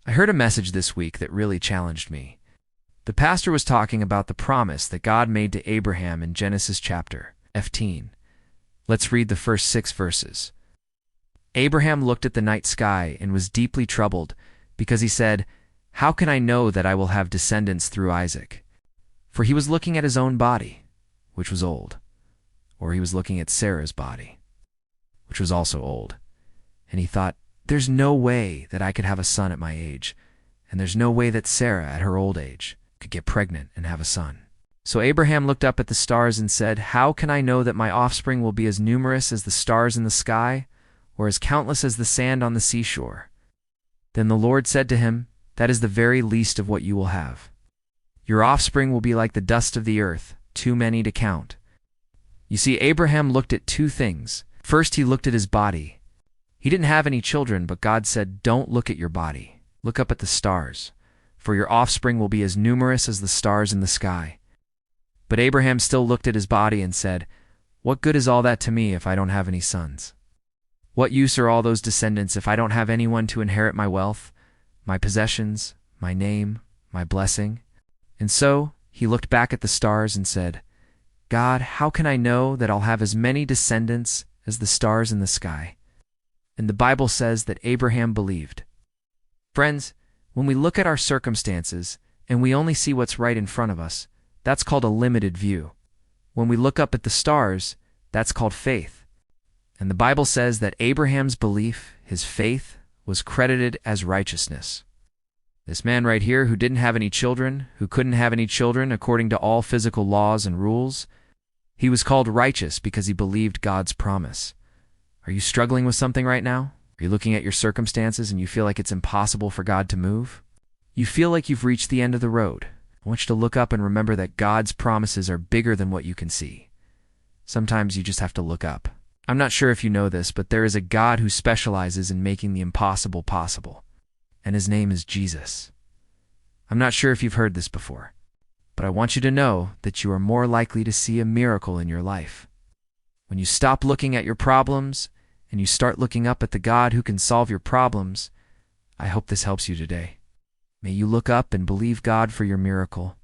I heard a message this week that really challenged me. The pastor was talking about the promise that God made to Abraham in Genesis chapter 15. Let's read the first 6 verses. Abraham looked at the night sky and was deeply troubled because he said, "How can I know that I will have descendants through Isaac?" For he was looking at his own body, which was old, or he was looking at Sarah's body, which was also old. And he thought, there's no way that I could have a son at my age, and there's no way that Sarah at her old age could get pregnant and have a son. So Abraham looked up at the stars and said, "How can I know that my offspring will be as numerous as the stars in the sky, or as countless as the sand on the seashore?" Then the Lord said to him, "That is the very least of what you will have. Your offspring will be like the dust of the earth, too many to count." You see, Abraham looked at 2 things. First, he looked at his body. He didn't have any children, but God said, "Don't look at your body. Look up at the stars, for your offspring will be as numerous as the stars in the sky." But Abraham still looked at his body and said, "What good is all that to me if I don't have any sons? What use are all those descendants if I don't have anyone to inherit my wealth, my possessions, my name, my blessing?" And so he looked back at the stars and said, "God, how can I know that I'll have as many descendants as the stars in the sky?" And the Bible says that Abraham believed. Friends, when we look at our circumstances and we only see what's right in front of us, that's called a limited view. When we look up at the stars, that's called faith. And the Bible says that Abraham's belief, his faith, was credited as righteousness. This man right here who didn't have any children, who couldn't have any children according to all physical laws and rules, he was called righteous because he believed God's promise. Are you struggling with something right now? Are you looking at your circumstances and you feel like it's impossible for God to move? You feel like you've reached the end of the road. I want you to look up and remember that God's promises are bigger than what you can see. Sometimes you just have to look up. I'm not sure if you know this, but there is a God who specializes in making the impossible possible, and his name is Jesus. I'm not sure if you've heard this before, but I want you to know that you are more likely to see a miracle in your life when you stop looking at your problems and you start looking up at the God who can solve your problems. I hope this helps you today. May you look up and believe God for your miracle.